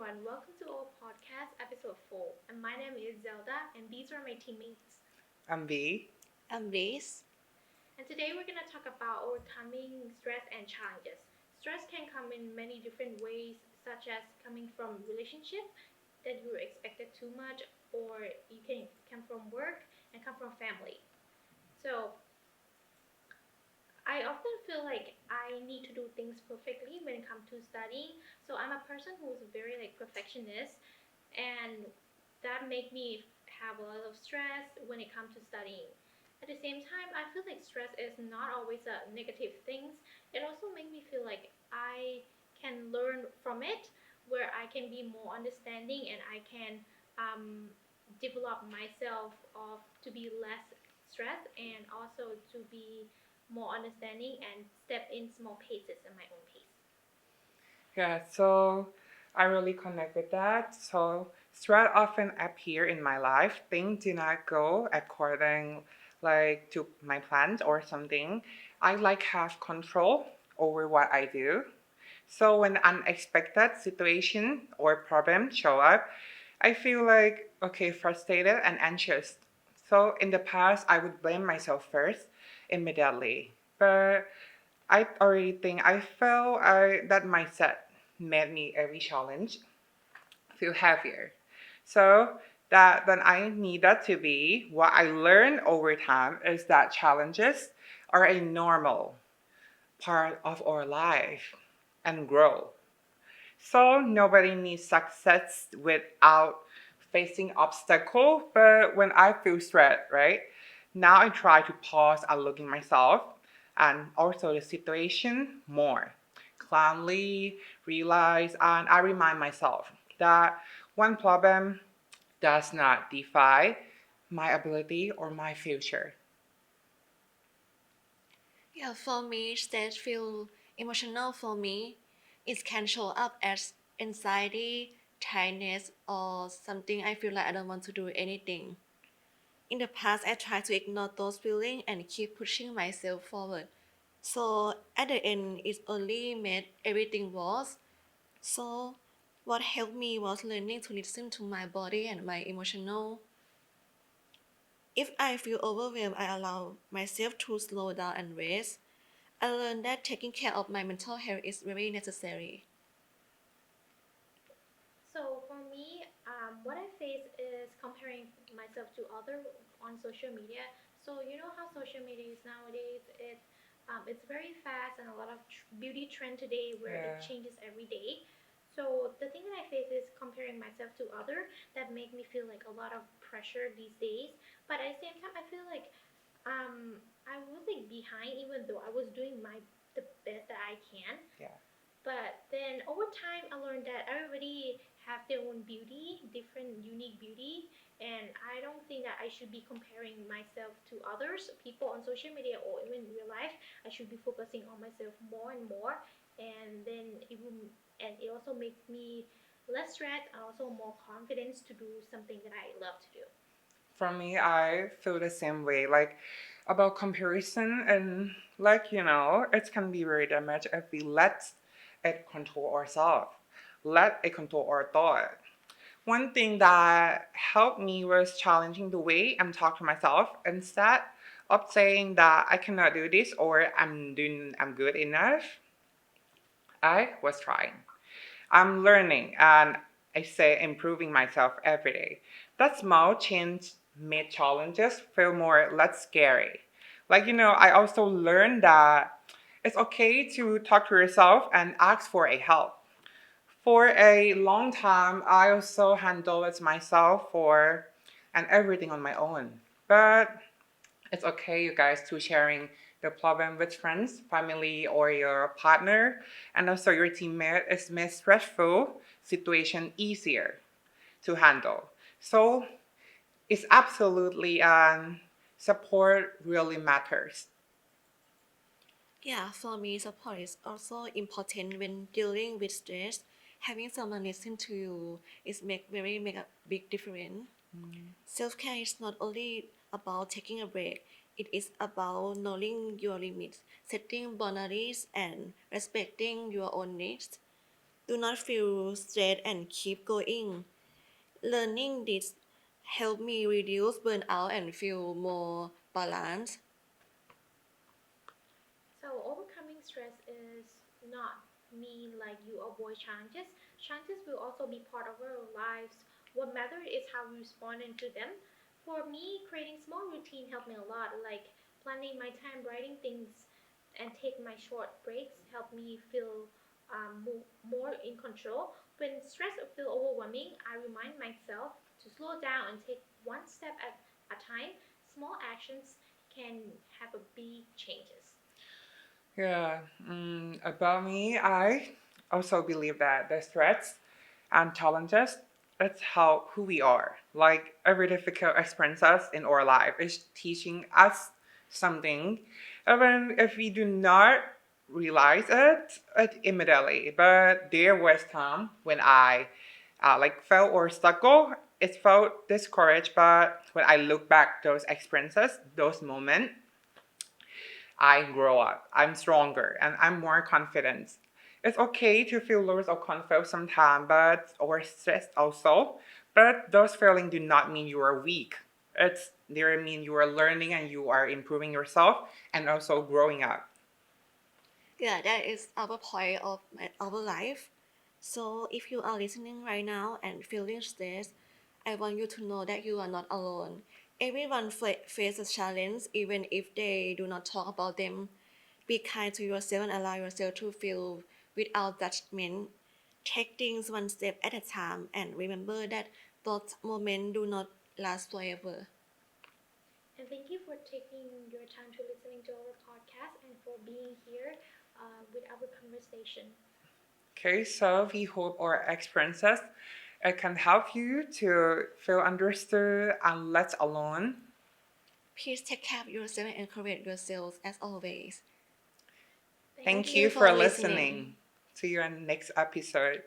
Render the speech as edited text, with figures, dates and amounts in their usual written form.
everyone. Welcome to our podcast, episode 4. And my name is Zelda, and these are my teammates. I'm B. Embrace. And today we're going to talk about overcoming stress and challenges. Stress can come in many different ways, such as coming from relationship that you expected too much, or you can come from work and come from family. So I often feel like I need to do things perfectly when it comes to studying. So I'm a person who's very like perfectionist, and that make me have a lot of stress when it comes to studying. At the same time, I feel like stress is not always a negative things. It also makes me feel like I can learn from it, where I can be more understanding and I can develop myself of to be less stressed and also to be more understanding and step in small paces in my own pace. Yeah, so I really connect with that. So stress often appear in my life. Things do not go according like to my plans or something. I like have control over what I do. So when unexpected situation or problem show up, I feel like okay, frustrated and anxious. So in the past, I would blame myself first immediately. But I already think I felt that mindset made me every challenge feel heavier. So that then I needed to be what I learned over time is that challenges are a normal part of our life and grow. So nobody needs success without facing obstacle. But when I feel stressed, right? Now I try to pause and look at myself and also the situation more calmly, realize, and I remind myself that one problem does not define my ability or my future. Yeah, for me, stage feel emotional for me. It can show up as anxiety, tiredness, or something I feel like I don't want to do anything. In the past, I tried to ignore those feelings and keep pushing myself forward. So at the end, it only made everything worse. So what helped me was learning to listen to my body and my emotional. If I feel overwhelmed, I allow myself to slow down and rest. I learned that taking care of my mental health is very necessary. So for me, what I face is comparing myself to other on social media. So you know how social media is nowadays. It's very fast and a lot of beauty trend today where it Yeah. changes every day. So the thing that I face is comparing myself to other that make me feel like a lot of pressure these days. But at the same time, I feel like I was like behind even though I was doing my the best that I can. Yeah. But then over time, I learned that everybody have their own beauty, different unique beauty, and I don't think that I should be comparing myself to others, people on social media or even in real life. I should be focusing on myself more and more, and then it also makes me less stressed and also more confidence to do something that I love to do. For me, I feel the same way. Like about comparison and it can be very damaged if we let it control ourselves, let it control our thought. One thing that helped me was challenging the way I'm talking to myself instead of saying that I cannot do this or I'm good enough. I was trying. I'm learning and I say improving myself every day. That small change made challenges feel more less scary. I also learned that it's okay to talk to yourself and ask for a help. For a long time, I also handled it myself for and everything on my own. But it's okay, you guys, to sharing the problem with friends, family, or your partner, and also your teammate. It makes stressful situation easier to handle. So it's absolutely support really matters. Yeah, for me, support is also important when dealing with stress. Having someone listen to you is make a big difference. Self care is not only about taking a break. It is about knowing your limits, setting boundaries, and respecting your own needs. do not feel stressed and keep going. Learning this helped me reduce burnout and feel more balanced. So overcoming stress is not mean like you avoid challenges. Challenges will also be part of our lives. What matters is how we respond to them. For me, creating small routine helped me a lot. Like planning my time, writing things, and take my short breaks help me feel more in control. When stress feels overwhelming, I remind myself to slow down and take one step at a time. Small actions can have a big changes. Yeah, about me, I also believe that the threats and challenges, it's how who we are. Like every difficult experiences in our life is teaching us something, even if we do not realize it immediately. But there was time when I like fell or struggle. It felt discouraged, but when I look back those experiences, those moments, I grow up. I'm stronger and I'm more confident. It's okay to feel low or confused sometimes, but or stressed also. But those feelings do not mean you are weak. They mean you are learning and you are improving yourself and also growing up. Yeah, that is our point of our life. So if you are listening right now and feeling stressed, I want you to know that you are not alone. Everyone faces challenge, even if they do not talk about them. Be kind to yourself and allow yourself to feel without judgment. Take things one step at a time and remember that those moments do not last forever. And thank you for taking your time to listening to our podcast and for being here with our conversation. Okay, so we hope our experiences it can help you to feel understood and less alone. Please take care of yourself and encourage yourselves as always. Thank Thank Thank you. you you for for listening. listening. See you in the next episode.